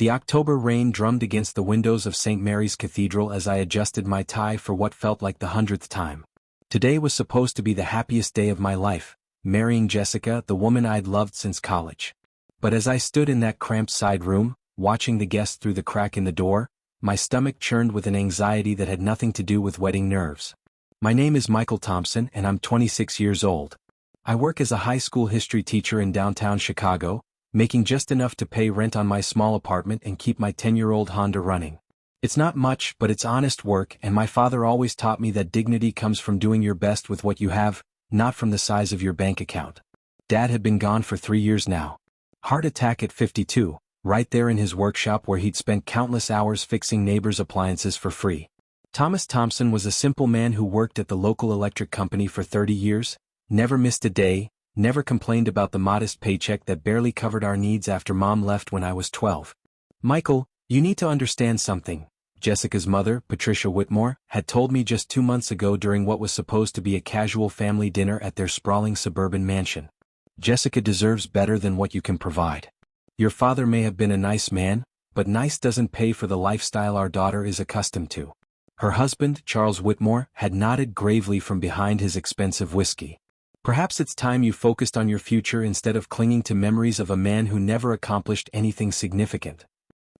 The October rain drummed against the windows of St. Mary's Cathedral as I adjusted my tie for what felt like the 100th time. Today was supposed to be the happiest day of my life, marrying Jessica, the woman I'd loved since college. But as I stood in that cramped side room, watching the guests through the crack in the door, my stomach churned with an anxiety that had nothing to do with wedding nerves. My name is Michael Thompson and I'm 26 years old. I work as a high school history teacher in downtown Chicago, making just enough to pay rent on my small apartment and keep my 10-year-old Honda running. It's not much, but it's honest work, and my father always taught me that dignity comes from doing your best with what you have, not from the size of your bank account. Dad had been gone for 3 years now. Heart attack at 52, right there in his workshop where he'd spent countless hours fixing neighbors' appliances for free. Thomas Thompson was a simple man who worked at the local electric company for 30 years, never missed a day, never complained about the modest paycheck that barely covered our needs after Mom left when I was 12. Michael, you need to understand something, Jessica's mother, Patricia Whitmore, had told me just 2 months ago during what was supposed to be a casual family dinner at their sprawling suburban mansion. Jessica deserves better than what you can provide. Your father may have been a nice man, but nice doesn't pay for the lifestyle our daughter is accustomed to. Her husband, Charles Whitmore, had nodded gravely from behind his expensive whiskey. Perhaps it's time you focused on your future instead of clinging to memories of a man who never accomplished anything significant.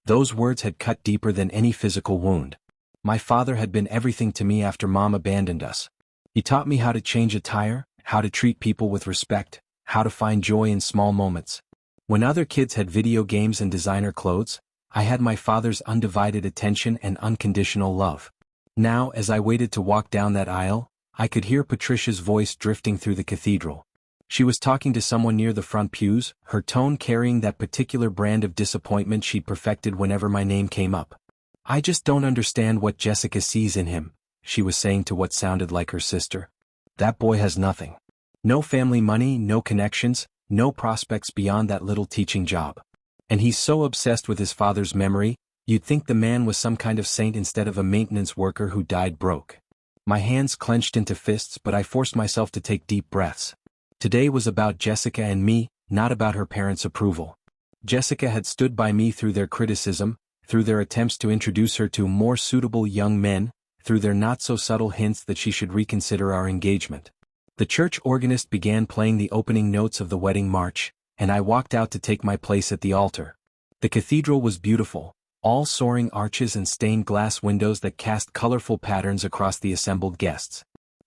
Those words had cut deeper than any physical wound. My father had been everything to me after Mom abandoned us. He taught me how to change a tire, how to treat people with respect, how to find joy in small moments. When other kids had video games and designer clothes, I had my father's undivided attention and unconditional love. Now, as I waited to walk down that aisle, I could hear Patricia's voice drifting through the cathedral. She was talking to someone near the front pews, her tone carrying that particular brand of disappointment she'd perfected whenever my name came up. I just don't understand what Jessica sees in him, she was saying to what sounded like her sister. That boy has nothing. No family money, no connections, no prospects beyond that little teaching job. And he's so obsessed with his father's memory, you'd think the man was some kind of saint instead of a maintenance worker who died broke. My hands clenched into fists, but I forced myself to take deep breaths. Today was about Jessica and me, not about her parents' approval. Jessica had stood by me through their criticism, through their attempts to introduce her to more suitable young men, through their not-so-subtle hints that she should reconsider our engagement. The church organist began playing the opening notes of the wedding march, and I walked out to take my place at the altar. The cathedral was beautiful, all soaring arches and stained glass windows that cast colorful patterns across the assembled guests.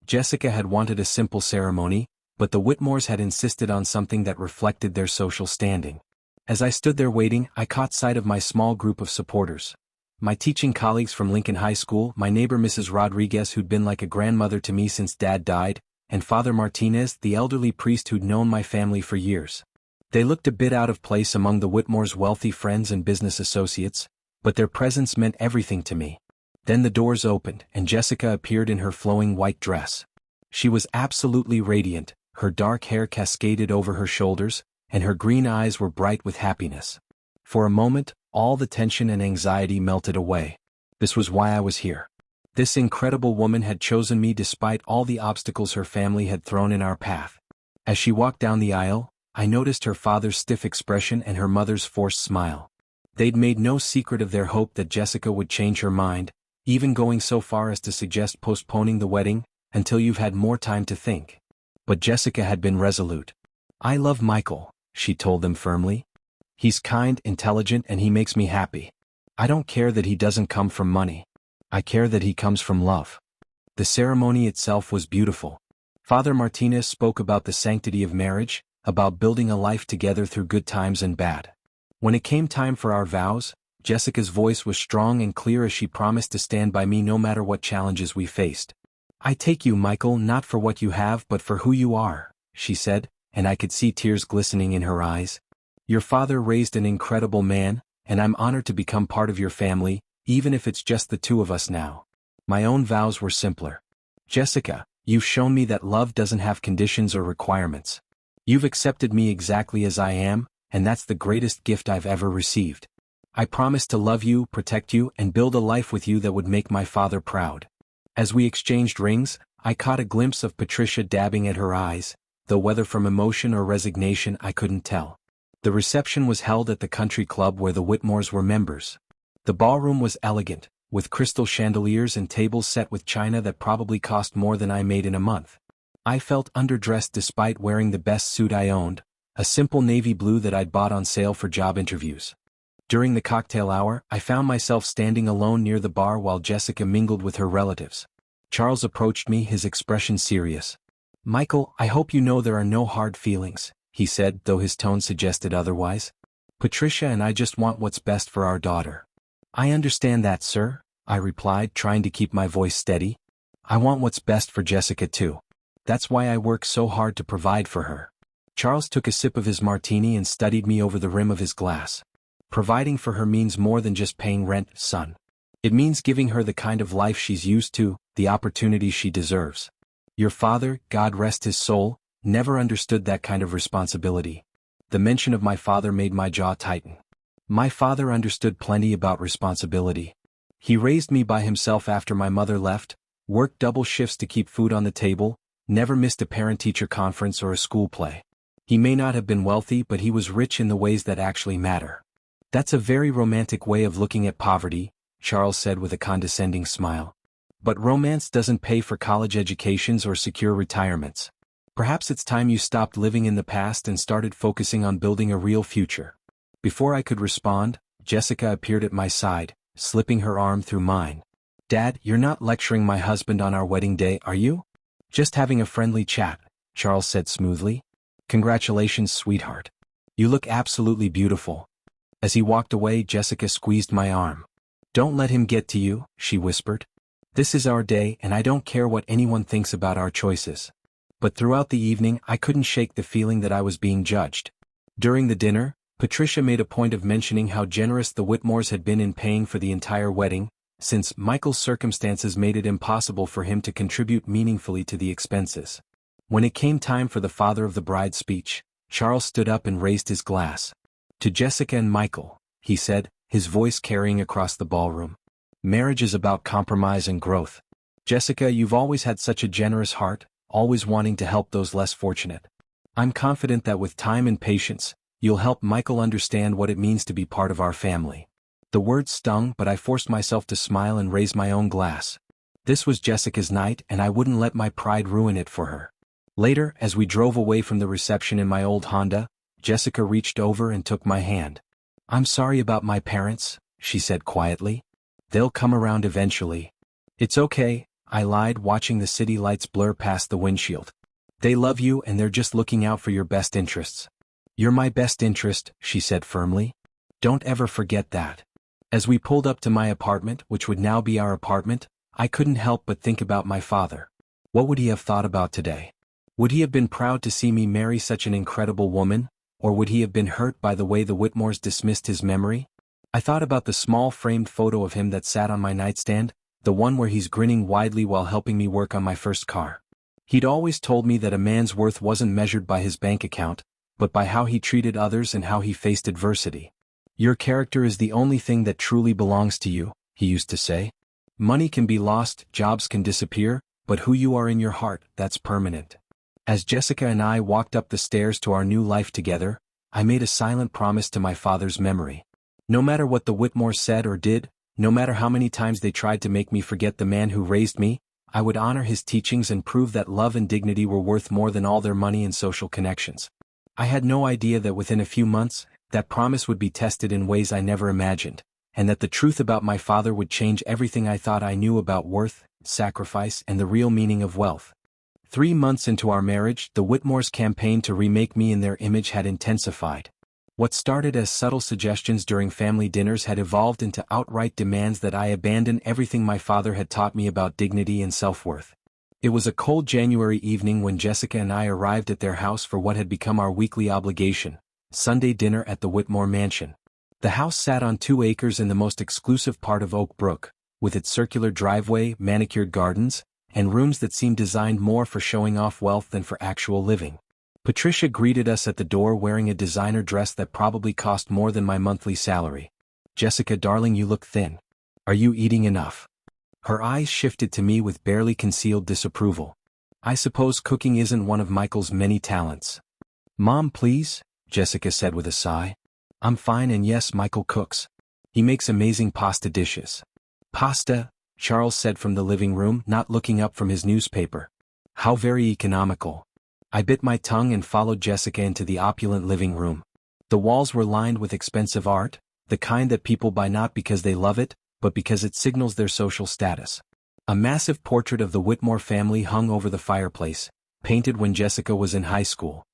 Jessica had wanted a simple ceremony, but the Whitmores had insisted on something that reflected their social standing. As I stood there waiting, I caught sight of my small group of supporters. My teaching colleagues from Lincoln High School, my neighbor Mrs. Rodriguez who'd been like a grandmother to me since Dad died, and Father Martinez, the elderly priest who'd known my family for years. They looked a bit out of place among the Whitmores' wealthy friends and business associates, but their presence meant everything to me. Then the doors opened, and Jessica appeared in her flowing white dress. She was absolutely radiant, her dark hair cascaded over her shoulders, and her green eyes were bright with happiness. For a moment, all the tension and anxiety melted away. This was why I was here. This incredible woman had chosen me despite all the obstacles her family had thrown in our path. As she walked down the aisle, I noticed her father's stiff expression and her mother's forced smile. They'd made no secret of their hope that Jessica would change her mind, even going so far as to suggest postponing the wedding until you've had more time to think. But Jessica had been resolute. I love Michael, she told them firmly. He's kind, intelligent, and he makes me happy. I don't care that he doesn't come from money. I care that he comes from love. The ceremony itself was beautiful. Father Martinez spoke about the sanctity of marriage, about building a life together through good times and bad. When it came time for our vows, Jessica's voice was strong and clear as she promised to stand by me no matter what challenges we faced. I take you, Michael, not for what you have but for who you are, she said, and I could see tears glistening in her eyes. Your father raised an incredible man, and I'm honored to become part of your family, even if it's just the two of us now. My own vows were simpler. Jessica, you've shown me that love doesn't have conditions or requirements. You've accepted me exactly as I am, and that's the greatest gift I've ever received. I promise to love you, protect you, and build a life with you that would make my father proud. As we exchanged rings, I caught a glimpse of Patricia dabbing at her eyes, though whether from emotion or resignation I couldn't tell. The reception was held at the country club where the Whitmores were members. The ballroom was elegant, with crystal chandeliers and tables set with china that probably cost more than I made in a month. I felt underdressed despite wearing the best suit I owned, a simple navy blue that I'd bought on sale for job interviews. During the cocktail hour, I found myself standing alone near the bar while Jessica mingled with her relatives. Charles approached me, his expression serious. "Michael, I hope you know there are no hard feelings," he said, though his tone suggested otherwise. "Patricia and I just want what's best for our daughter." "I understand that, sir," I replied, trying to keep my voice steady. "I want what's best for Jessica too. That's why I work so hard to provide for her." Charles took a sip of his martini and studied me over the rim of his glass. "Providing for her means more than just paying rent, son. It means giving her the kind of life she's used to, the opportunities she deserves. Your father, God rest his soul, never understood that kind of responsibility." The mention of my father made my jaw tighten. My father understood plenty about responsibility. He raised me by himself after my mother left, worked double shifts to keep food on the table, never missed a parent-teacher conference or a school play. He may not have been wealthy, but he was rich in the ways that actually matter. "That's a very romantic way of looking at poverty," Charles said with a condescending smile. "But romance doesn't pay for college educations or secure retirements. Perhaps it's time you stopped living in the past and started focusing on building a real future." Before I could respond, Jessica appeared at my side, slipping her arm through mine. "Dad, you're not lecturing my husband on our wedding day, are you?" "Just having a friendly chat," Charles said smoothly. "Congratulations, sweetheart. You look absolutely beautiful." As he walked away, Jessica squeezed my arm. "Don't let him get to you," she whispered. "This is our day and I don't care what anyone thinks about our choices." But throughout the evening I couldn't shake the feeling that I was being judged. During the dinner, Patricia made a point of mentioning how generous the Whitmores had been in paying for the entire wedding, since Michael's circumstances made it impossible for him to contribute meaningfully to the expenses. When it came time for the father of the bride's speech, Charles stood up and raised his glass. "To Jessica and Michael," he said, his voice carrying across the ballroom. "Marriage is about compromise and growth. Jessica, you've always had such a generous heart, always wanting to help those less fortunate. I'm confident that with time and patience, you'll help Michael understand what it means to be part of our family." The words stung, but I forced myself to smile and raise my own glass. This was Jessica's night and I wouldn't let my pride ruin it for her. Later, as we drove away from the reception in my old Honda, Jessica reached over and took my hand. "I'm sorry about my parents," she said quietly. "They'll come around eventually." "It's okay," I lied, watching the city lights blur past the windshield. "They love you and they're just looking out for your best interests." "You're my best interest," she said firmly. "Don't ever forget that." As we pulled up to my apartment, which would now be our apartment, I couldn't help but think about my father. What would he have thought about today? Would he have been proud to see me marry such an incredible woman, or would he have been hurt by the way the Whitmores dismissed his memory? I thought about the small framed photo of him that sat on my nightstand, the one where he's grinning widely while helping me work on my first car. He'd always told me that a man's worth wasn't measured by his bank account, but by how he treated others and how he faced adversity. "Your character is the only thing that truly belongs to you," he used to say. "Money can be lost, jobs can disappear, but who you are in your heart, that's permanent." As Jessica and I walked up the stairs to our new life together, I made a silent promise to my father's memory. No matter what the Whitmores said or did, no matter how many times they tried to make me forget the man who raised me, I would honor his teachings and prove that love and dignity were worth more than all their money and social connections. I had no idea that within a few months, that promise would be tested in ways I never imagined, and that the truth about my father would change everything I thought I knew about worth, sacrifice, and the real meaning of wealth. 3 months into our marriage, the Whitmores' campaign to remake me in their image had intensified. What started as subtle suggestions during family dinners had evolved into outright demands that I abandon everything my father had taught me about dignity and self-worth. It was a cold January evening when Jessica and I arrived at their house for what had become our weekly obligation, Sunday dinner at the Whitmore mansion. The house sat on 2 acres in the most exclusive part of Oak Brook, with its circular driveway, manicured gardens, and rooms that seemed designed more for showing off wealth than for actual living. Patricia greeted us at the door wearing a designer dress that probably cost more than my monthly salary. "Jessica, darling, you look thin. Are you eating enough?" Her eyes shifted to me with barely concealed disapproval. "I suppose cooking isn't one of Michael's many talents." "Mom, please," Jessica said with a sigh. I'm fine, and yes, Michael cooks. He makes amazing pasta dishes. Pasta? Charles said from the living room, not looking up from his newspaper. How very economical. I bit my tongue and followed Jessica into the opulent living room. The walls were lined with expensive art, the kind that people buy not because they love it, but because it signals their social status. A massive portrait of the Whitmore family hung over the fireplace, painted when Jessica was in high school.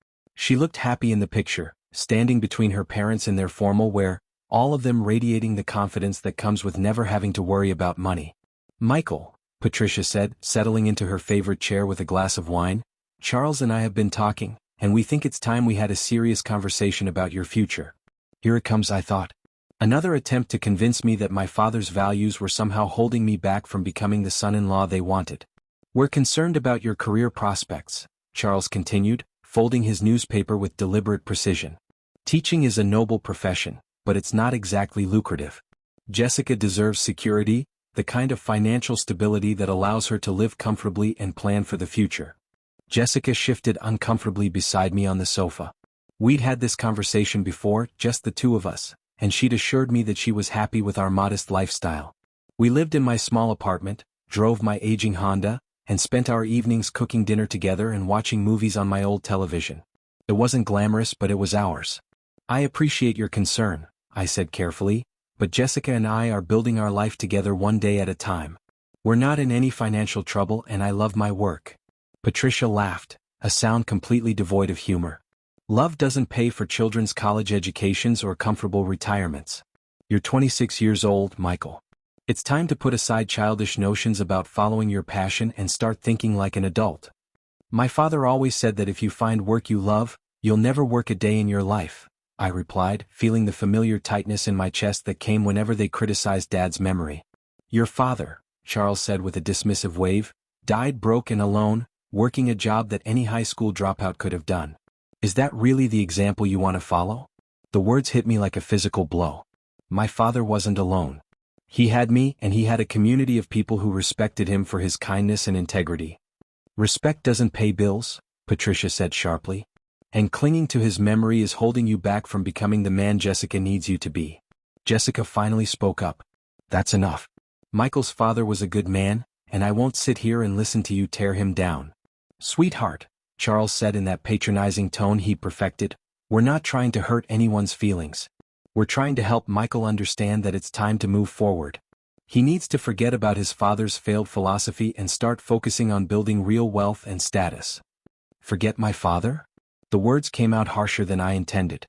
She looked happy in the picture, standing between her parents in their formal wear, all of them radiating the confidence that comes with never having to worry about money. Michael, Patricia said, settling into her favorite chair with a glass of wine, Charles and I have been talking, and we think it's time we had a serious conversation about your future. Here it comes, I thought. Another attempt to convince me that my father's values were somehow holding me back from becoming the son-in-law they wanted. We're concerned about your career prospects, Charles continued, folding his newspaper with deliberate precision. Teaching is a noble profession, but it's not exactly lucrative. Jessica deserves security, the kind of financial stability that allows her to live comfortably and plan for the future. Jessica shifted uncomfortably beside me on the sofa. We'd had this conversation before, just the two of us, and she'd assured me that she was happy with our modest lifestyle. We lived in my small apartment, drove my aging Honda, and spent our evenings cooking dinner together and watching movies on my old television. It wasn't glamorous, but it was ours. I appreciate your concern, I said carefully, but Jessica and I are building our life together one day at a time. We're not in any financial trouble, and I love my work. Patricia laughed, a sound completely devoid of humor. Love doesn't pay for children's college educations or comfortable retirements. You're 26 years old, Michael. It's time to put aside childish notions about following your passion and start thinking like an adult. My father always said that if you find work you love, you'll never work a day in your life, I replied, feeling the familiar tightness in my chest that came whenever they criticized Dad's memory. Your father, Charles said with a dismissive wave, died broke and alone, working a job that any high school dropout could have done. Is that really the example you want to follow? The words hit me like a physical blow. My father wasn't alone. He had me, and he had a community of people who respected him for his kindness and integrity. Respect doesn't pay bills, Patricia said sharply. And clinging to his memory is holding you back from becoming the man Jessica needs you to be. Jessica finally spoke up. That's enough. Michael's father was a good man, and I won't sit here and listen to you tear him down. Sweetheart, Charles said in that patronizing tone he perfected, we're not trying to hurt anyone's feelings. We're trying to help Michael understand that it's time to move forward. He needs to forget about his father's failed philosophy and start focusing on building real wealth and status. Forget my father? The words came out harsher than I intended.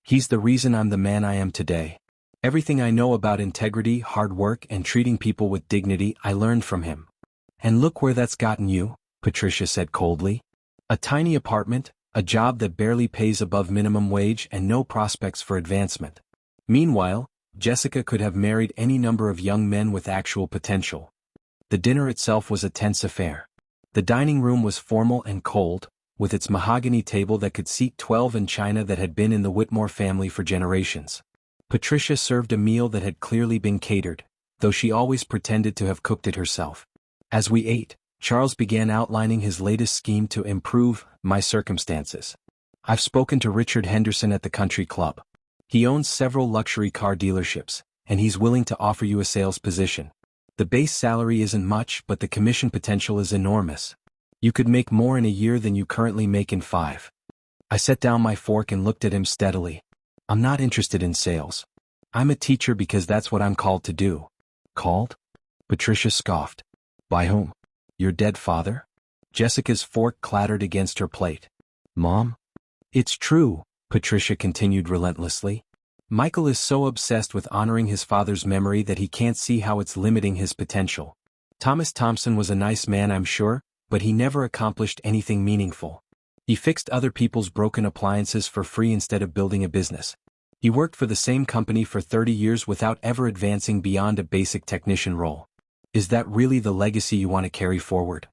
He's the reason I'm the man I am today. Everything I know about integrity, hard work, and treating people with dignity I learned from him. And look where that's gotten you, Patricia said coldly. A tiny apartment, a job that barely pays above minimum wage, and no prospects for advancement. Meanwhile, Jessica could have married any number of young men with actual potential. The dinner itself was a tense affair. The dining room was formal and cold, with its mahogany table that could seat 12 and china that had been in the Whitmore family for generations. Patricia served a meal that had clearly been catered, though she always pretended to have cooked it herself. As we ate, Charles began outlining his latest scheme to improve my circumstances. I've spoken to Richard Henderson at the country club. He owns several luxury car dealerships, and he's willing to offer you a sales position. The base salary isn't much, but the commission potential is enormous. You could make more in a year than you currently make in 5. I set down my fork and looked at him steadily. I'm not interested in sales. I'm a teacher because that's what I'm called to do. Called? Patricia scoffed. By whom? Your dead father? Jessica's fork clattered against her plate. Mom? It's true, Patricia continued relentlessly. Michael is so obsessed with honoring his father's memory that he can't see how it's limiting his potential. Thomas Thompson was a nice man, I'm sure, but he never accomplished anything meaningful. He fixed other people's broken appliances for free instead of building a business. He worked for the same company for 30 years without ever advancing beyond a basic technician role. Is that really the legacy you want to carry forward?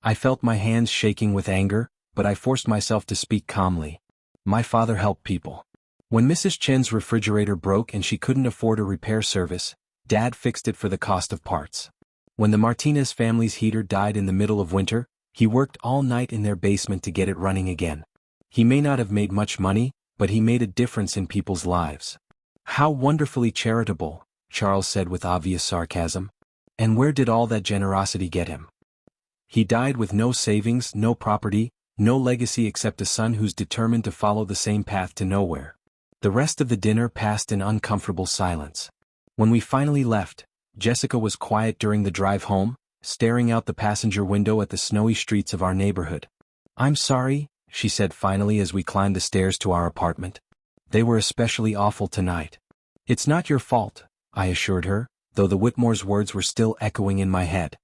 I felt my hands shaking with anger, but I forced myself to speak calmly. My father helped people. When Mrs. Chen's refrigerator broke and she couldn't afford a repair service, Dad fixed it for the cost of parts. When the Martinez family's heater died in the middle of winter, he worked all night in their basement to get it running again. He may not have made much money, but he made a difference in people's lives. How wonderfully charitable, Charles said with obvious sarcasm. And where did all that generosity get him? He died with no savings, no property, no legacy except a son who's determined to follow the same path to nowhere. The rest of the dinner passed in uncomfortable silence. When we finally left, Jessica was quiet during the drive home, staring out the passenger window at the snowy streets of our neighborhood. "I'm sorry," she said finally as we climbed the stairs to our apartment. "They were especially awful tonight." "It's not your fault," I assured her, though the Whitmores' words were still echoing in my head.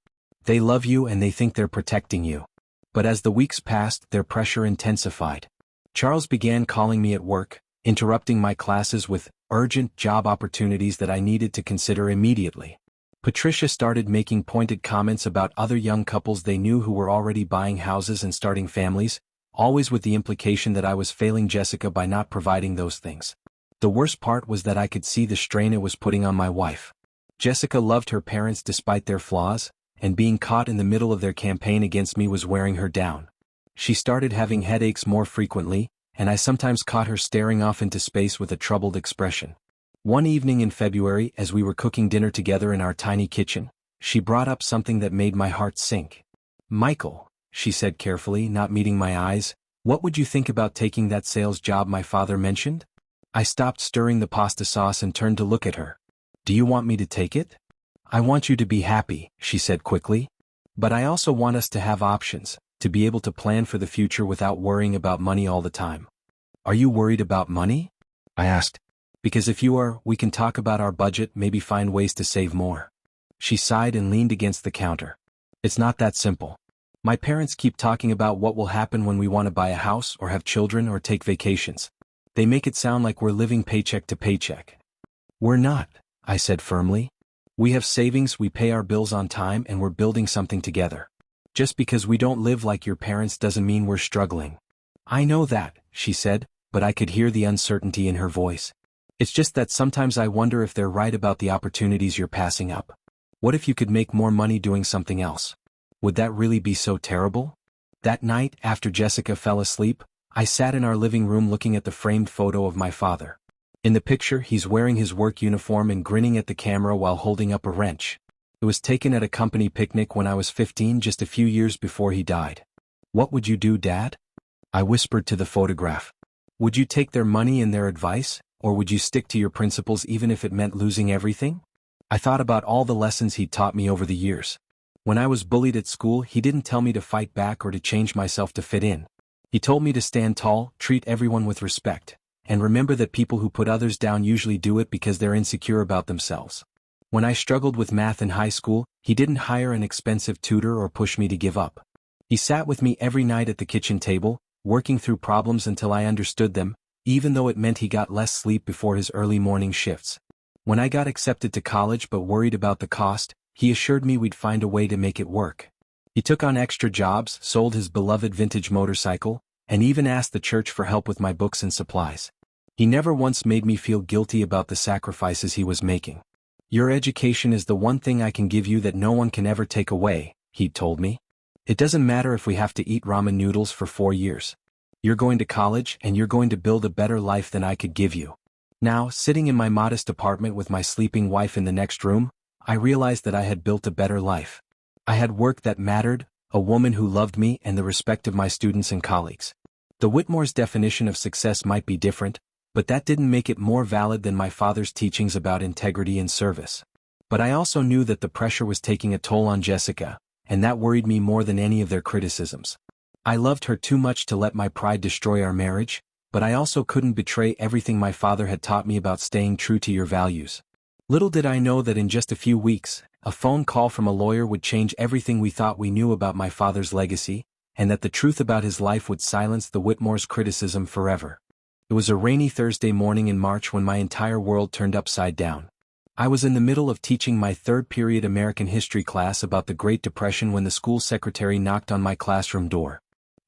"They love you and they think they're protecting you." But as the weeks passed, their pressure intensified. Charles began calling me at work, interrupting my classes with urgent job opportunities that I needed to consider immediately. Patricia started making pointed comments about other young couples they knew who were already buying houses and starting families, always with the implication that I was failing Jessica by not providing those things. The worst part was that I could see the strain it was putting on my wife. Jessica loved her parents despite their flaws, and being caught in the middle of their campaign against me was wearing her down. She started having headaches more frequently, and I sometimes caught her staring off into space with a troubled expression. One evening in February, as we were cooking dinner together in our tiny kitchen, she brought up something that made my heart sink. "Michael," she said carefully, not meeting my eyes, "what would you think about taking that sales job my father mentioned?" I stopped stirring the pasta sauce and turned to look at her. "Do you want me to take it?" "I want you to be happy," she said quickly. "But I also want us to have options, to be able to plan for the future without worrying about money all the time." "Are you worried about money?" I asked. "Because if you are, we can talk about our budget, maybe find ways to save more." She sighed and leaned against the counter. "It's not that simple. My parents keep talking about what will happen when we want to buy a house or have children or take vacations. They make it sound like we're living paycheck to paycheck. We're not," I said firmly. "We have savings, we pay our bills on time, and we're building something together. Just because we don't live like your parents doesn't mean we're struggling." "I know that," she said, but I could hear the uncertainty in her voice. "It's just that sometimes I wonder if they're right about the opportunities you're passing up. What if you could make more money doing something else? Would that really be so terrible?" That night, after Jessica fell asleep, I sat in our living room looking at the framed photo of my father. In the picture, he's wearing his work uniform and grinning at the camera while holding up a wrench. It was taken at a company picnic when I was 15, just a few years before he died. "What would you do, Dad?" I whispered to the photograph. "Would you take their money and their advice, or would you stick to your principles even if it meant losing everything?" I thought about all the lessons he'd taught me over the years. When I was bullied at school, he didn't tell me to fight back or to change myself to fit in. He told me to stand tall, treat everyone with respect, and remember that people who put others down usually do it because they're insecure about themselves. When I struggled with math in high school, he didn't hire an expensive tutor or push me to give up. He sat with me every night at the kitchen table, working through problems until I understood them, even though it meant he got less sleep before his early morning shifts. When I got accepted to college but worried about the cost, he assured me we'd find a way to make it work. He took on extra jobs, sold his beloved vintage motorcycle, and even asked the church for help with my books and supplies. He never once made me feel guilty about the sacrifices he was making. "Your education is the one thing I can give you that no one can ever take away," he'd told me. "It doesn't matter if we have to eat ramen noodles for 4 years. You're going to college and you're going to build a better life than I could give you." Now, sitting in my modest apartment with my sleeping wife in the next room, I realized that I had built a better life. I had work that mattered, a woman who loved me, and the respect of my students and colleagues. The Whitmores' definition of success might be different, but that didn't make it more valid than my father's teachings about integrity and service. But I also knew that the pressure was taking a toll on Jessica, and that worried me more than any of their criticisms. I loved her too much to let my pride destroy our marriage, but I also couldn't betray everything my father had taught me about staying true to your values. Little did I know that in just a few weeks, a phone call from a lawyer would change everything we thought we knew about my father's legacy, and that the truth about his life would silence the Whitmores' criticism forever. It was a rainy Thursday morning in March when my entire world turned upside down. I was in the middle of teaching my third-period American history class about the Great Depression when the school secretary knocked on my classroom door.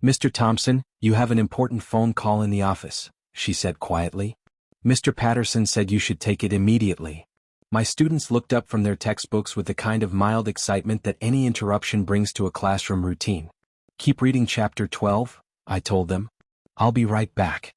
"Mr. Thompson, you have an important phone call in the office," she said quietly. "Mr. Patterson said you should take it immediately." My students looked up from their textbooks with the kind of mild excitement that any interruption brings to a classroom routine. "Keep reading chapter 12, I told them. "I'll be right back."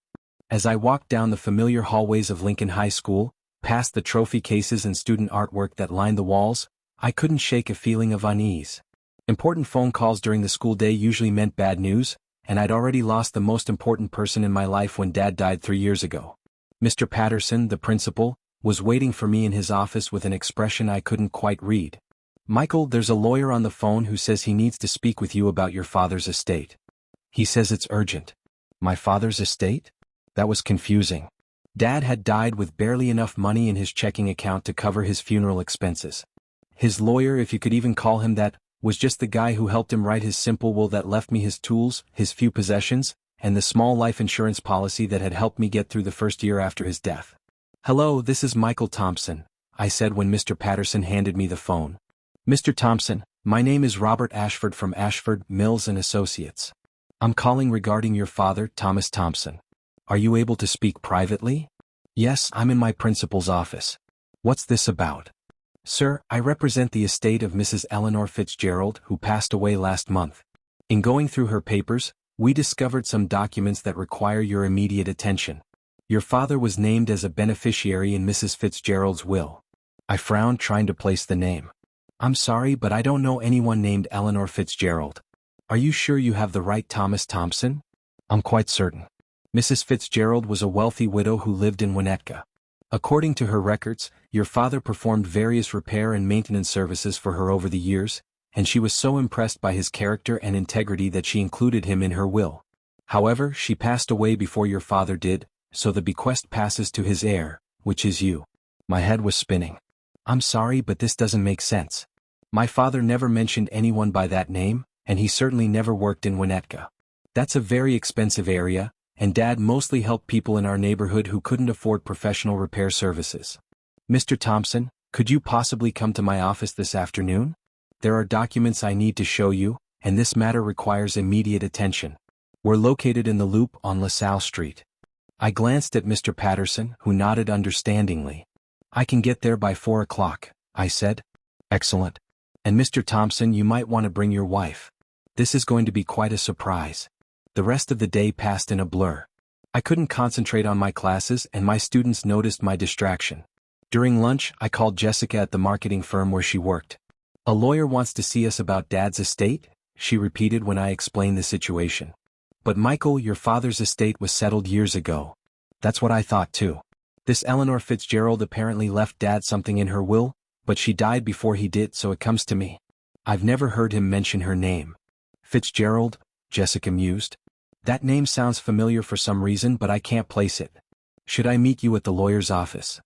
As I walked down the familiar hallways of Lincoln High School, past the trophy cases and student artwork that lined the walls, I couldn't shake a feeling of unease. Important phone calls during the school day usually meant bad news, and I'd already lost the most important person in my life when Dad died 3 years ago. Mr. Patterson, the principal, was waiting for me in his office with an expression I couldn't quite read. "Michael, there's a lawyer on the phone who says he needs to speak with you about your father's estate. He says it's urgent." My father's estate? That was confusing. Dad had died with barely enough money in his checking account to cover his funeral expenses. His lawyer, if you could even call him that, was just the guy who helped him write his simple will that left me his tools, his few possessions, and the small life insurance policy that had helped me get through the first year after his death. "Hello, this is Michael Thompson," I said when Mr. Patterson handed me the phone. "Mr. Thompson, my name is Robert Ashford from Ashford, Mills and Associates. I'm calling regarding your father, Thomas Thompson. Are you able to speak privately?" "Yes, I'm in my principal's office. What's this about?" "Sir, I represent the estate of Mrs. Eleanor Fitzgerald, who passed away last month. In going through her papers, we discovered some documents that require your immediate attention. Your father was named as a beneficiary in Mrs. Fitzgerald's will." I frowned, trying to place the name. "I'm sorry, but I don't know anyone named Eleanor Fitzgerald." "Are you sure you have the right Thomas Thompson?" "I'm quite certain. Mrs. Fitzgerald was a wealthy widow who lived in Winnetka. According to her records, your father performed various repair and maintenance services for her over the years, and she was so impressed by his character and integrity that she included him in her will. However, she passed away before your father did, so the bequest passes to his heir, which is you." My head was spinning. "I'm sorry, but this doesn't make sense. My father never mentioned anyone by that name, and he certainly never worked in Winnetka. That's a very expensive area, and Dad mostly helped people in our neighborhood who couldn't afford professional repair services. Mr. Thompson, could you possibly come to my office this afternoon? There are documents I need to show you, and this matter requires immediate attention. We're located in the Loop on LaSalle Street." I glanced at Mr. Patterson, who nodded understandingly. "I can get there by 4 o'clock, I said. "Excellent. And Mr. Thompson, you might want to bring your wife. This is going to be quite a surprise." The rest of the day passed in a blur. I couldn't concentrate on my classes, and my students noticed my distraction. During lunch, I called Jessica at the marketing firm where she worked. "A lawyer wants to see us about Dad's estate?" she repeated when I explained the situation. "But Michael, your father's estate was settled years ago." "That's what I thought too. This Eleanor Fitzgerald apparently left Dad something in her will, but she died before he did, so it comes to me. I've never heard him mention her name." "Fitzgerald?" Jessica mused. "That name sounds familiar for some reason, but I can't place it. Should I meet you at the lawyer's office?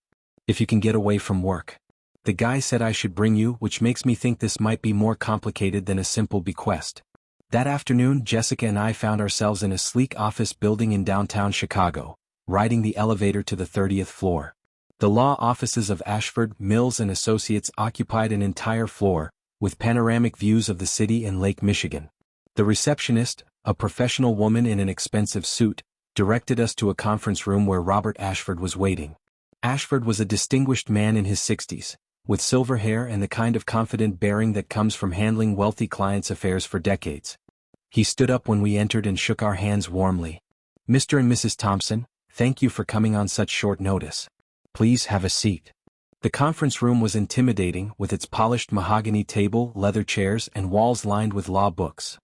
If you can get away from work. The guy said I should bring you, which makes me think this might be more complicated than a simple bequest." That afternoon, Jessica and I found ourselves in a sleek office building in downtown Chicago, riding the elevator to the 30th floor. The law offices of Ashford, Mills and Associates occupied an entire floor, with panoramic views of the city and Lake Michigan. The receptionist, a professional woman in an expensive suit, directed us to a conference room where Robert Ashford was waiting. Ashford was a distinguished man in his 60s, with silver hair and the kind of confident bearing that comes from handling wealthy clients' affairs for decades. He stood up when we entered and shook our hands warmly. "Mr. and Mrs. Thompson, thank you for coming on such short notice. Please have a seat." The conference room was intimidating, with its polished mahogany table, leather chairs, and walls lined with law books.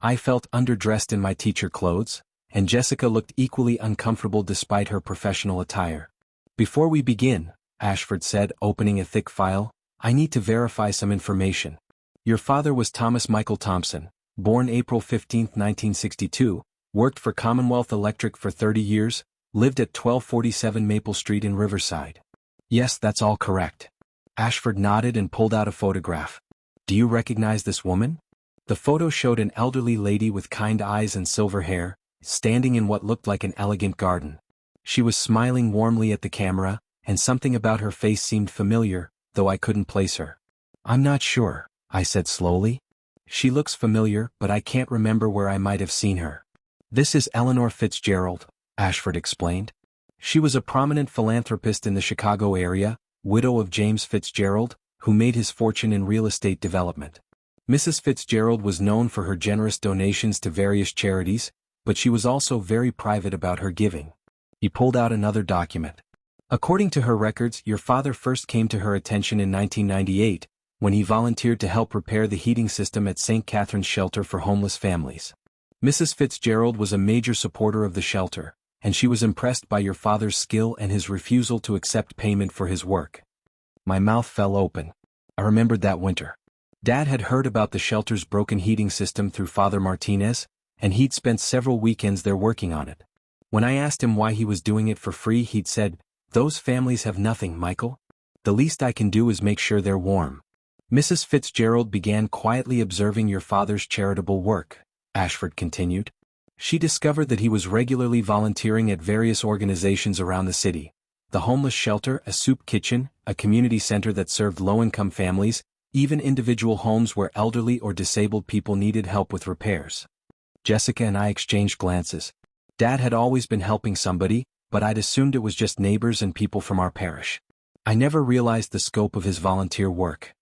I felt underdressed in my teacher clothes, and Jessica looked equally uncomfortable despite her professional attire. "Before we begin," Ashford said, opening a thick file, "I need to verify some information. Your father was Thomas Michael Thompson, born April 15, 1962, worked for Commonwealth Electric for 30 years, lived at 1247 Maple Street in Riverside." "Yes, that's all correct." Ashford nodded and pulled out a photograph. "Do you recognize this woman?" The photo showed an elderly lady with kind eyes and silver hair, standing in what looked like an elegant garden. She was smiling warmly at the camera, and something about her face seemed familiar, though I couldn't place her. "I'm not sure," I said slowly. "She looks familiar, but I can't remember where I might have seen her." "This is Eleanor Fitzgerald," Ashford explained. "She was a prominent philanthropist in the Chicago area, widow of James Fitzgerald, who made his fortune in real estate development. Mrs. Fitzgerald was known for her generous donations to various charities, but she was also very private about her giving. He pulled out another document. According to her records, your father first came to her attention in 1998, when he volunteered to help repair the heating system at St. Catherine's Shelter for Homeless Families. Mrs. Fitzgerald was a major supporter of the shelter, and she was impressed by your father's skill and his refusal to accept payment for his work. My mouth fell open. I remembered that winter. Dad had heard about the shelter's broken heating system through Father Martinez, and he'd spent several weekends there working on it. When I asked him why he was doing it for free, he'd said, "Those families have nothing, Michael. The least I can do is make sure they're warm." Mrs. Fitzgerald began quietly observing your father's charitable work, Ashford continued. She discovered that he was regularly volunteering at various organizations around the city: the homeless shelter, a soup kitchen, a community center that served low-income families, even individual homes where elderly or disabled people needed help with repairs. Jessica and I exchanged glances. Dad had always been helping somebody, but I'd assumed it was just neighbors and people from our parish. I never realized the scope of his volunteer work.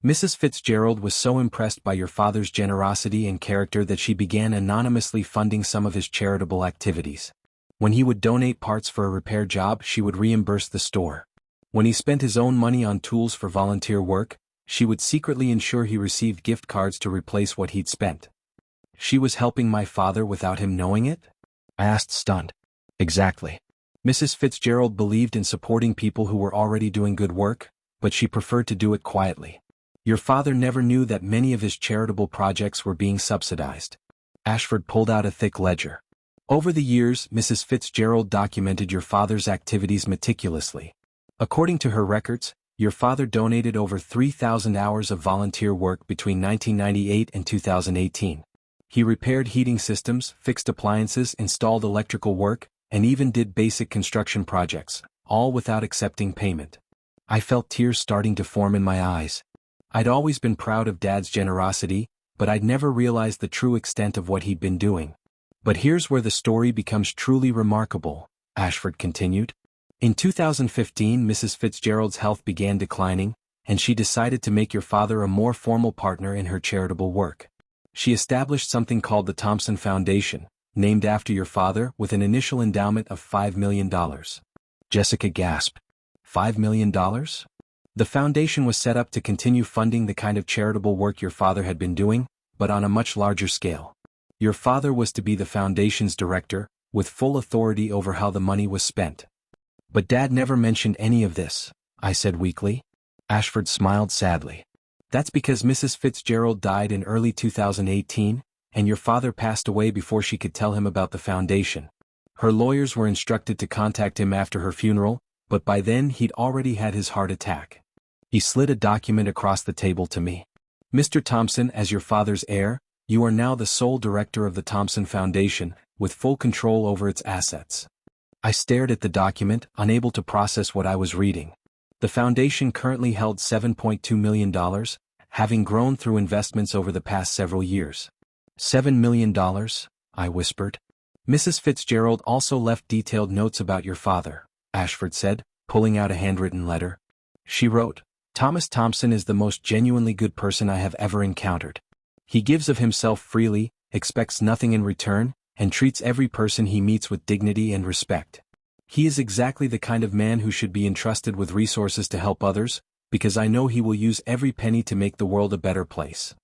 Mrs. Fitzgerald was so impressed by your father's generosity and character that she began anonymously funding some of his charitable activities. When he would donate parts for a repair job, she would reimburse the store. When he spent his own money on tools for volunteer work, she would secretly ensure he received gift cards to replace what he'd spent. She was helping my father without him knowing it? I asked, stunned. Exactly. Mrs. Fitzgerald believed in supporting people who were already doing good work, but she preferred to do it quietly. Your father never knew that many of his charitable projects were being subsidized. Ashford pulled out a thick ledger. Over the years, Mrs. Fitzgerald documented your father's activities meticulously. According to her records, your father donated over 3,000 hours of volunteer work between 1998 and 2018. He repaired heating systems, fixed appliances, installed electrical work, and even did basic construction projects, all without accepting payment. I felt tears starting to form in my eyes. I'd always been proud of Dad's generosity, but I'd never realized the true extent of what he'd been doing. But here's where the story becomes truly remarkable, Ashford continued. In 2015, Mrs. Fitzgerald's health began declining, and she decided to make your father a more formal partner in her charitable work. She established something called the Thompson Foundation, named after your father, with an initial endowment of $5 million. Jessica gasped. $5 million? The foundation was set up to continue funding the kind of charitable work your father had been doing, but on a much larger scale. Your father was to be the foundation's director, with full authority over how the money was spent. But Dad never mentioned any of this, I said weakly. Ashford smiled sadly. That's because Mrs. Fitzgerald died in early 2018, and your father passed away before she could tell him about the foundation. Her lawyers were instructed to contact him after her funeral, but by then he'd already had his heart attack. He slid a document across the table to me. Mr. Thompson, as your father's heir, you are now the sole director of the Thompson Foundation, with full control over its assets. I stared at the document, unable to process what I was reading. The foundation currently held $7.2 million, having grown through investments over the past several years. $7 million, I whispered. Mrs. Fitzgerald also left detailed notes about your father, Ashford said, pulling out a handwritten letter. She wrote, Thomas Thompson is the most genuinely good person I have ever encountered. He gives of himself freely, expects nothing in return, and treats every person he meets with dignity and respect. He is exactly the kind of man who should be entrusted with resources to help others, because I know he will use every penny to make the world a better place.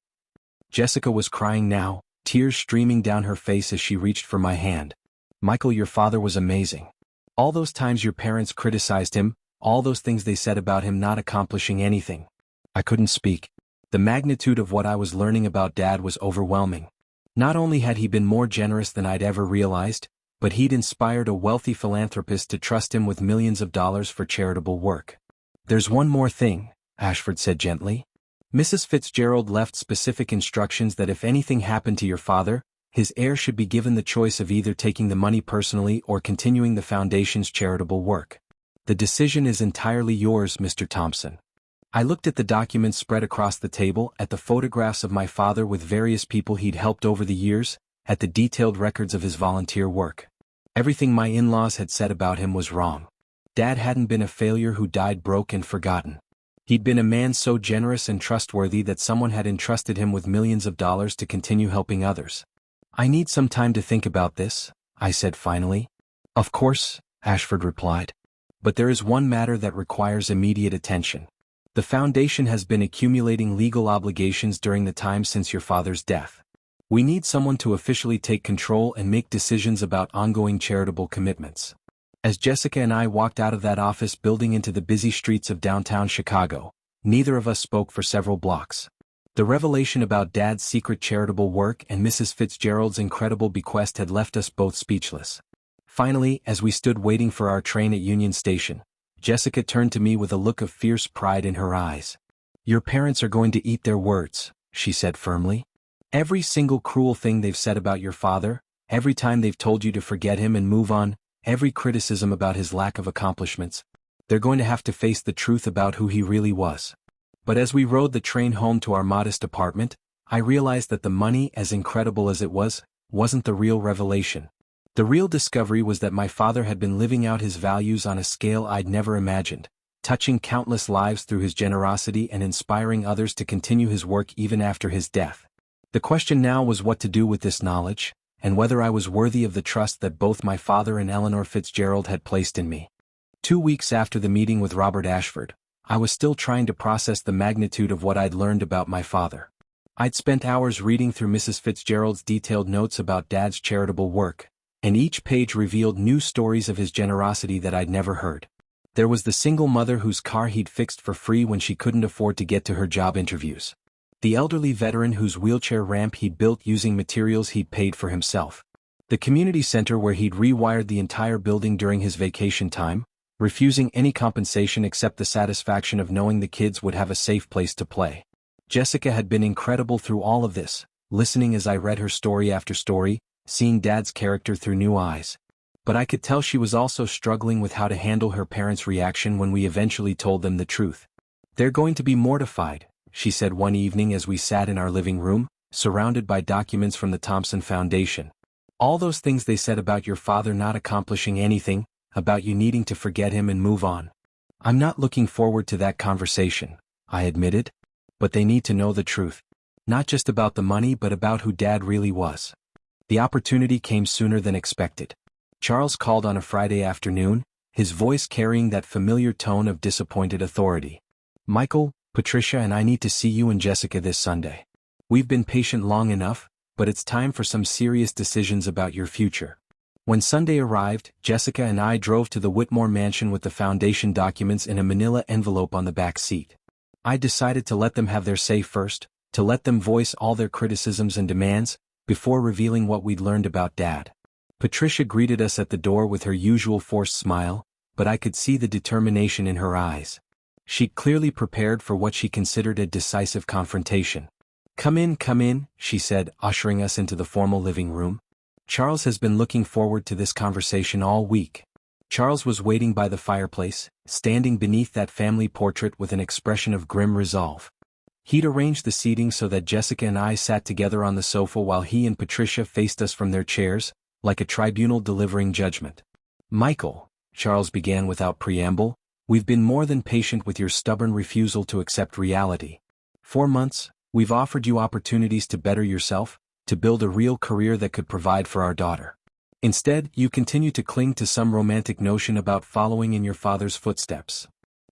Jessica was crying now, tears streaming down her face as she reached for my hand. Michael, your father was amazing. All those times your parents criticized him, all those things they said about him not accomplishing anything. I couldn't speak. The magnitude of what I was learning about Dad was overwhelming. Not only had he been more generous than I'd ever realized, but he'd inspired a wealthy philanthropist to trust him with millions of dollars for charitable work. There's one more thing, Ashford said gently. Mrs. Fitzgerald left specific instructions that if anything happened to your father, his heir should be given the choice of either taking the money personally or continuing the foundation's charitable work. The decision is entirely yours, Mr. Thompson. I looked at the documents spread across the table, at the photographs of my father with various people he'd helped over the years, at the detailed records of his volunteer work. Everything my in-laws had said about him was wrong. Dad hadn't been a failure who died broke and forgotten. He'd been a man so generous and trustworthy that someone had entrusted him with millions of dollars to continue helping others. I need some time to think about this, I said finally. Of course, Ashford replied. But there is one matter that requires immediate attention. The foundation has been accumulating legal obligations during the time since your father's death. We need someone to officially take control and make decisions about ongoing charitable commitments. As Jessica and I walked out of that office building into the busy streets of downtown Chicago, neither of us spoke for several blocks. The revelation about Dad's secret charitable work and Mrs. Fitzgerald's incredible bequest had left us both speechless. Finally, as we stood waiting for our train at Union Station, Jessica turned to me with a look of fierce pride in her eyes. "Your parents are going to eat their words," she said firmly. "Every single cruel thing they've said about your father, every time they've told you to forget him and move on, every criticism about his lack of accomplishments, they're going to have to face the truth about who he really was." But as we rode the train home to our modest apartment, I realized that the money, as incredible as it was, wasn't the real revelation. The real discovery was that my father had been living out his values on a scale I'd never imagined, touching countless lives through his generosity and inspiring others to continue his work even after his death. The question now was what to do with this knowledge, and whether I was worthy of the trust that both my father and Eleanor Fitzgerald had placed in me. 2 weeks after the meeting with Robert Ashford, I was still trying to process the magnitude of what I'd learned about my father. I'd spent hours reading through Mrs. Fitzgerald's detailed notes about Dad's charitable work, and each page revealed new stories of his generosity that I'd never heard. There was the single mother whose car he'd fixed for free when she couldn't afford to get to her job interviews. The elderly veteran whose wheelchair ramp he'd built using materials he'd paid for himself. The community center where he'd rewired the entire building during his vacation time, refusing any compensation except the satisfaction of knowing the kids would have a safe place to play. Jessica had been incredible through all of this, listening as I read her story after story, seeing Dad's character through new eyes. But I could tell she was also struggling with how to handle her parents' reaction when we eventually told them the truth. "They're going to be mortified," she said one evening as we sat in our living room, surrounded by documents from the Thompson Foundation. "All those things they said about your father not accomplishing anything, about you needing to forget him and move on. I'm not looking forward to that conversation," I admitted. "But they need to know the truth. Not just about the money but about who Dad really was." The opportunity came sooner than expected. Charles called on a Friday afternoon, his voice carrying that familiar tone of disappointed authority. "Michael, Patricia and I need to see you and Jessica this Sunday. We've been patient long enough, but it's time for some serious decisions about your future." When Sunday arrived, Jessica and I drove to the Whitmore mansion with the foundation documents in a manila envelope on the back seat. I decided to let them have their say first, to let them voice all their criticisms and demands, before revealing what we'd learned about Dad. Patricia greeted us at the door with her usual forced smile, but I could see the determination in her eyes. She'd clearly prepared for what she considered a decisive confrontation. Come in," she said, ushering us into the formal living room. "Charles has been looking forward to this conversation all week." Charles was waiting by the fireplace, standing beneath that family portrait with an expression of grim resolve. He'd arranged the seating so that Jessica and I sat together on the sofa while he and Patricia faced us from their chairs, like a tribunal delivering judgment. "Michael," Charles began without preamble, "we've been more than patient with your stubborn refusal to accept reality. 4 months, we've offered you opportunities to better yourself, to build a real career that could provide for our daughter. Instead, you continue to cling to some romantic notion about following in your father's footsteps."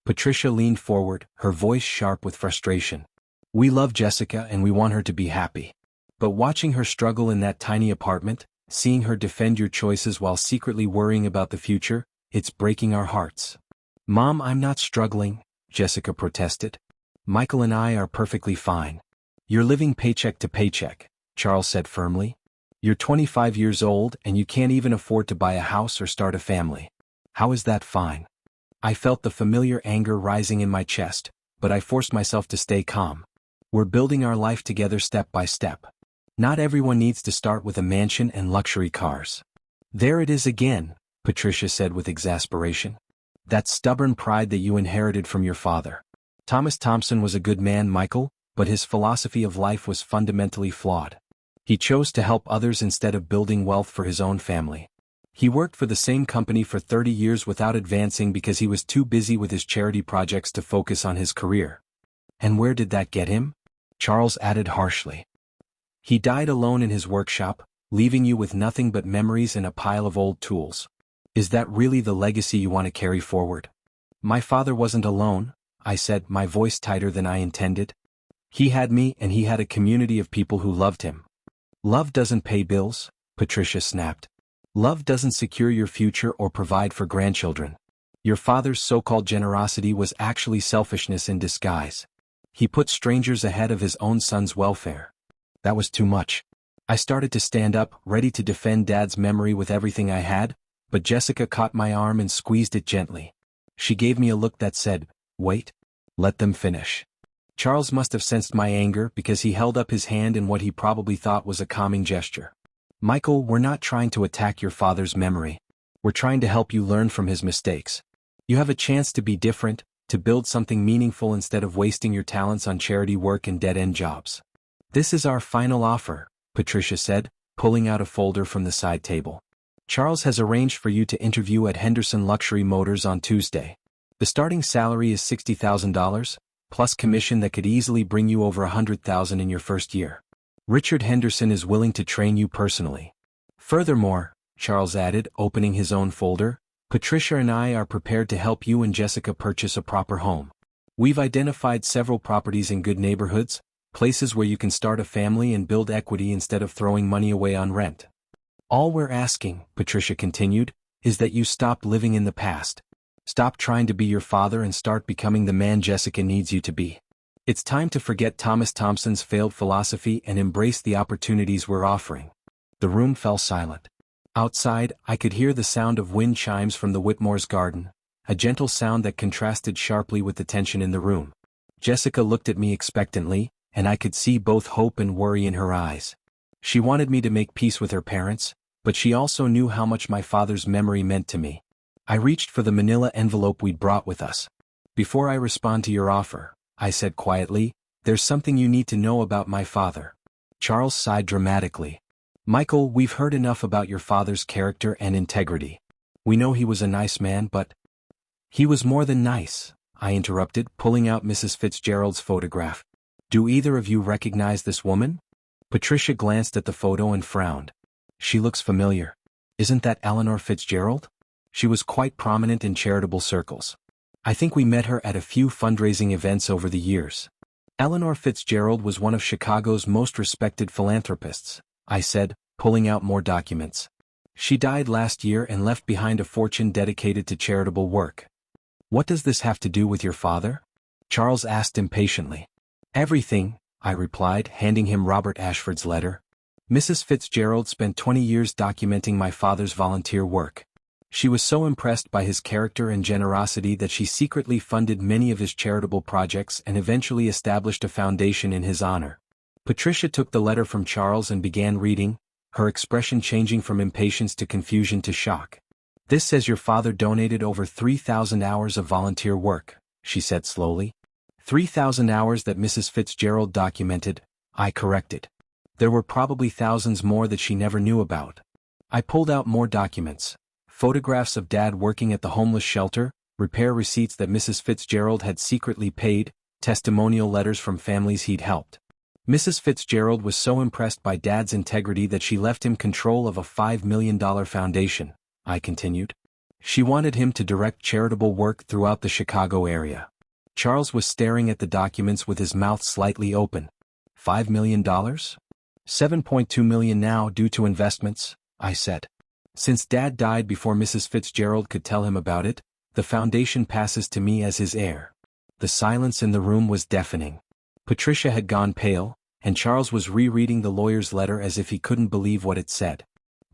Patricia leaned forward, her voice sharp with frustration. "We love Jessica and we want her to be happy. But watching her struggle in that tiny apartment, seeing her defend your choices while secretly worrying about the future, it's breaking our hearts." "Mom, I'm not struggling," Jessica protested. "Michael and I are perfectly fine." "You're living paycheck to paycheck," Charles said firmly. "You're 25 years old and you can't even afford to buy a house or start a family. How is that fine?" I felt the familiar anger rising in my chest, but I forced myself to stay calm. "We're building our life together step by step. Not everyone needs to start with a mansion and luxury cars." "There it is again," Patricia said with exasperation. "That stubborn pride that you inherited from your father. Thomas Thompson was a good man, Michael, but his philosophy of life was fundamentally flawed. He chose to help others instead of building wealth for his own family. He worked for the same company for 30 years without advancing because he was too busy with his charity projects to focus on his career. And where did that get him?" Charles added harshly. "He died alone in his workshop, leaving you with nothing but memories and a pile of old tools. Is that really the legacy you want to carry forward? My father wasn't alone, I said, my voice tighter than I intended. He had me, and he had a community of people who loved him. Love doesn't pay bills, Patricia snapped. Love doesn't secure your future or provide for grandchildren. Your father's so-called generosity was actually selfishness in disguise. He put strangers ahead of his own son's welfare. That was too much. I started to stand up, ready to defend Dad's memory with everything I had, but Jessica caught my arm and squeezed it gently. She gave me a look that said, "Wait. Let them finish." Charles must have sensed my anger because he held up his hand in what he probably thought was a calming gesture. "Michael, we're not trying to attack your father's memory. We're trying to help you learn from his mistakes. You have a chance to be different, to build something meaningful instead of wasting your talents on charity work and dead-end jobs. This is our final offer," Patricia said, pulling out a folder from the side table. "Charles has arranged for you to interview at Henderson Luxury Motors on Tuesday. The starting salary is $60,000, plus commission that could easily bring you over $100,000 in your first year. Richard Henderson is willing to train you personally. Furthermore," Charles added, opening his own folder, "Patricia and I are prepared to help you and Jessica purchase a proper home. We've identified several properties in good neighborhoods, places where you can start a family and build equity instead of throwing money away on rent. All we're asking," Patricia continued, "is that you stop living in the past. Stop trying to be your father and start becoming the man Jessica needs you to be. It's time to forget Thomas Thompson's failed philosophy and embrace the opportunities we're offering." The room fell silent. Outside, I could hear the sound of wind chimes from the Whitmore's garden, a gentle sound that contrasted sharply with the tension in the room. Jessica looked at me expectantly, and I could see both hope and worry in her eyes. She wanted me to make peace with her parents, but she also knew how much my father's memory meant to me. I reached for the manila envelope we'd brought with us. "Before I respond to your offer," I said quietly, "there's something you need to know about my father." Charles sighed dramatically. "Michael, we've heard enough about your father's character and integrity. We know he was a nice man, but—" "He was more than nice," I interrupted, pulling out Mrs. Fitzgerald's photograph. "Do either of you recognize this woman?" Patricia glanced at the photo and frowned. "She looks familiar. Isn't that Eleanor Fitzgerald? She was quite prominent in charitable circles. I think we met her at a few fundraising events over the years." "Eleanor Fitzgerald was one of Chicago's most respected philanthropists," I said, pulling out more documents. "She died last year and left behind a fortune dedicated to charitable work." "What does this have to do with your father?" Charles asked impatiently. "Everything," I replied, handing him Robert Ashford's letter. "Mrs. Fitzgerald spent 20 years documenting my father's volunteer work. She was so impressed by his character and generosity that she secretly funded many of his charitable projects and eventually established a foundation in his honor." Patricia took the letter from Charles and began reading, her expression changing from impatience to confusion to shock. "This says your father donated over 3,000 hours of volunteer work," she said slowly. 3,000 hours that Mrs. Fitzgerald documented," I corrected. "There were probably thousands more that she never knew about." I pulled out more documents. Photographs of Dad working at the homeless shelter, repair receipts that Mrs. Fitzgerald had secretly paid, testimonial letters from families he'd helped. Mrs. Fitzgerald was so impressed by Dad's integrity that she left him control of a $5 million foundation, I continued. She wanted him to direct charitable work throughout the Chicago area. Charles was staring at the documents with his mouth slightly open. $5 million? $7.2 million now due to investments, I said. Since Dad died before Mrs. Fitzgerald could tell him about it, the foundation passes to me as his heir. The silence in the room was deafening. Patricia had gone pale, and Charles was rereading the lawyer's letter as if he couldn't believe what it said.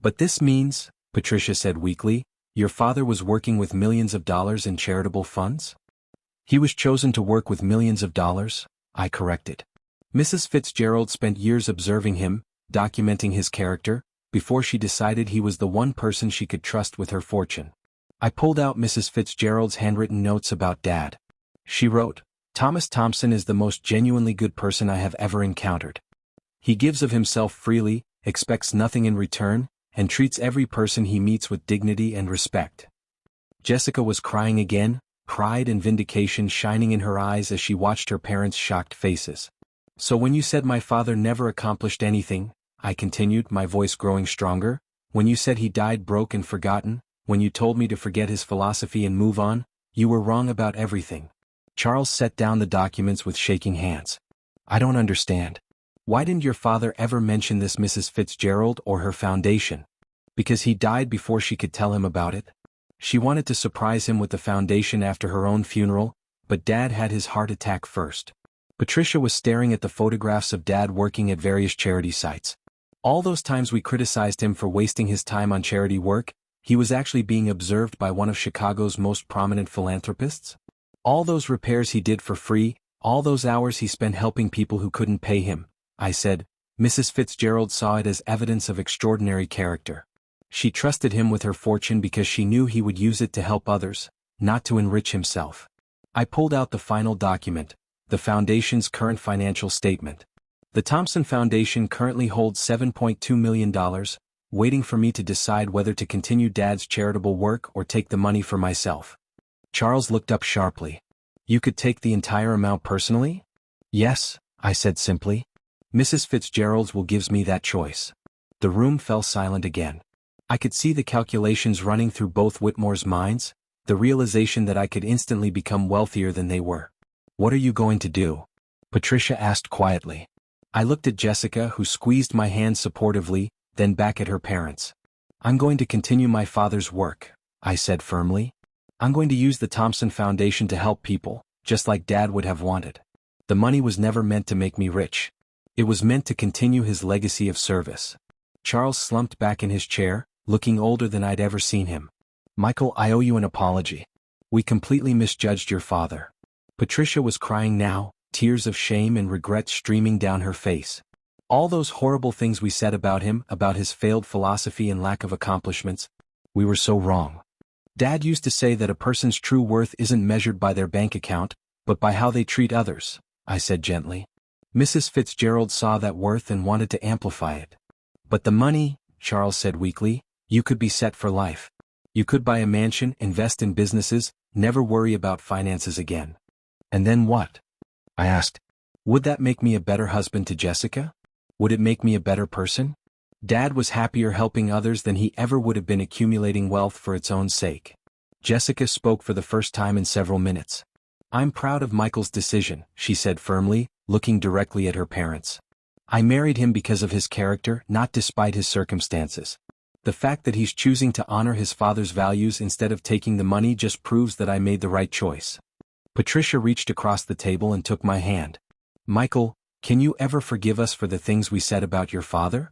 "But this means," Patricia said weakly, "your father was working with millions of dollars in charitable funds?" "He was chosen to work with millions of dollars," I corrected. "Mrs. Fitzgerald spent years observing him, documenting his character, before she decided he was the one person she could trust with her fortune." I pulled out Mrs. Fitzgerald's handwritten notes about Dad. She wrote, "Thomas Thompson is the most genuinely good person I have ever encountered. He gives of himself freely, expects nothing in return, and treats every person he meets with dignity and respect." Jessica was crying again, pride and vindication shining in her eyes as she watched her parents' shocked faces. "So when you said my father never accomplished anything," I continued, my voice growing stronger, "when you said he died broke and forgotten, when you told me to forget his philosophy and move on, you were wrong about everything. Charles set down the documents with shaking hands. I don't understand. Why didn't your father ever mention this Mrs. Fitzgerald or her foundation? Because he died before she could tell him about it? She wanted to surprise him with the foundation after her own funeral, but Dad had his heart attack first. Patricia was staring at the photographs of Dad working at various charity sites. All those times we criticized him for wasting his time on charity work, he was actually being observed by one of Chicago's most prominent philanthropists. All those repairs he did for free, all those hours he spent helping people who couldn't pay him, I said. Mrs. Fitzgerald saw it as evidence of extraordinary character. She trusted him with her fortune because she knew he would use it to help others, not to enrich himself. I pulled out the final document, the foundation's current financial statement. The Thompson Foundation currently holds $7.2 million, waiting for me to decide whether to continue Dad's charitable work or take the money for myself. Charles looked up sharply. You could take the entire amount personally? Yes, I said simply. Mrs. Fitzgerald's will gives me that choice. The room fell silent again. I could see the calculations running through both Whitmore's minds, the realization that I could instantly become wealthier than they were. What are you going to do? Patricia asked quietly. I looked at Jessica, who squeezed my hand supportively, then back at her parents. I'm going to continue my father's work, I said firmly. I'm going to use the Thompson Foundation to help people, just like Dad would have wanted. The money was never meant to make me rich. It was meant to continue his legacy of service. Charles slumped back in his chair, looking older than I'd ever seen him. Michael, I owe you an apology. We completely misjudged your father. Patricia was crying now, tears of shame and regret streaming down her face. All those horrible things we said about him, about his failed philosophy and lack of accomplishments, we were so wrong. Dad used to say that a person's true worth isn't measured by their bank account, but by how they treat others, I said gently. Mrs. Fitzgerald saw that worth and wanted to amplify it. But the money, Charles said weakly, you could be set for life. You could buy a mansion, invest in businesses, never worry about finances again. And then what? I asked. Would that make me a better husband to Jessica? Would it make me a better person? Dad was happier helping others than he ever would have been accumulating wealth for its own sake. Jessica spoke for the first time in several minutes. I'm proud of Michael's decision, she said firmly, looking directly at her parents. I married him because of his character, not despite his circumstances. The fact that he's choosing to honor his father's values instead of taking the money just proves that I made the right choice. Patricia reached across the table and took my hand. Michael, can you ever forgive us for the things we said about your father?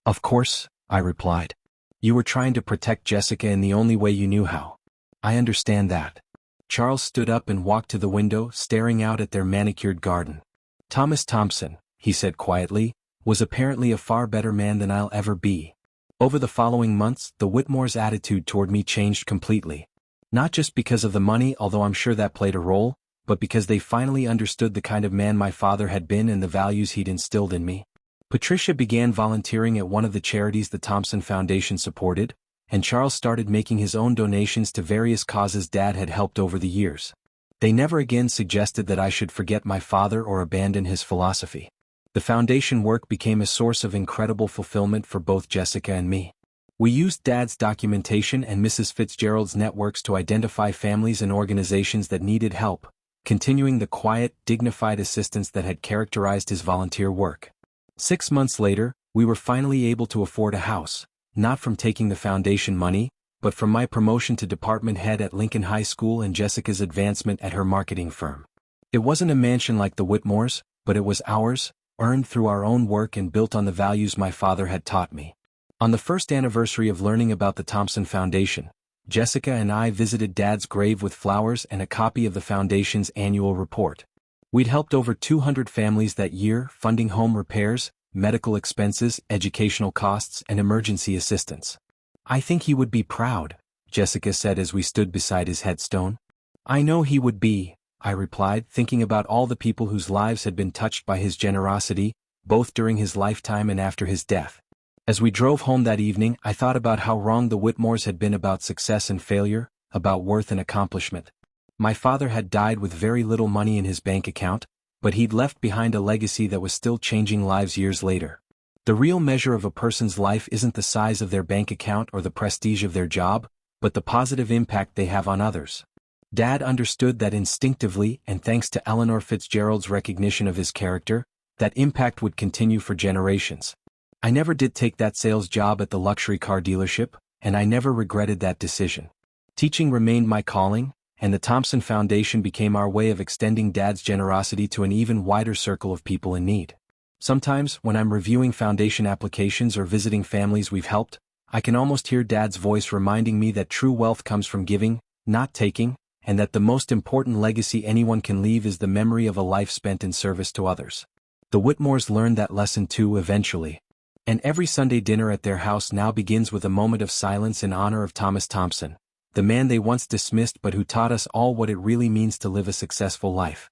Of course, I replied. You were trying to protect Jessica in the only way you knew how. I understand that. Charles stood up and walked to the window, staring out at their manicured garden. Thomas Thompson, he said quietly, was apparently a far better man than I'll ever be. Over the following months, the Whitmores' attitude toward me changed completely. Not just because of the money, although I'm sure that played a role, but because they finally understood the kind of man my father had been and the values he'd instilled in me. Patricia began volunteering at one of the charities the Thompson Foundation supported, and Charles started making his own donations to various causes Dad had helped over the years. They never again suggested that I should forget my father or abandon his philosophy. The foundation work became a source of incredible fulfillment for both Jessica and me. We used Dad's documentation and Mrs. Fitzgerald's networks to identify families and organizations that needed help, continuing the quiet, dignified assistance that had characterized his volunteer work. 6 months later, we were finally able to afford a house, not from taking the foundation money, but from my promotion to department head at Lincoln High School and Jessica's advancement at her marketing firm. It wasn't a mansion like the Whitmores, but it was ours, earned through our own work and built on the values my father had taught me. On the first anniversary of learning about the Thompson Foundation, Jessica and I visited Dad's grave with flowers and a copy of the foundation's annual report. We'd helped over 200 families that year, funding home repairs, medical expenses, educational costs, and emergency assistance. I think he would be proud, Jessica said as we stood beside his headstone. I know he would be, I replied, thinking about all the people whose lives had been touched by his generosity, both during his lifetime and after his death. As we drove home that evening, I thought about how wrong the Whitmores had been about success and failure, about worth and accomplishment. My father had died with very little money in his bank account, but he'd left behind a legacy that was still changing lives years later. The real measure of a person's life isn't the size of their bank account or the prestige of their job, but the positive impact they have on others. Dad understood that instinctively, and thanks to Eleanor Fitzgerald's recognition of his character, that impact would continue for generations. I never did take that sales job at the luxury car dealership, and I never regretted that decision. Teaching remained my calling, and the Thompson Foundation became our way of extending Dad's generosity to an even wider circle of people in need. Sometimes, when I'm reviewing foundation applications or visiting families we've helped, I can almost hear Dad's voice reminding me that true wealth comes from giving, not taking, and that the most important legacy anyone can leave is the memory of a life spent in service to others. The Whitmores learned that lesson too eventually. And every Sunday dinner at their house now begins with a moment of silence in honor of Thomas Thompson, the man they once dismissed but who taught us all what it really means to live a successful life.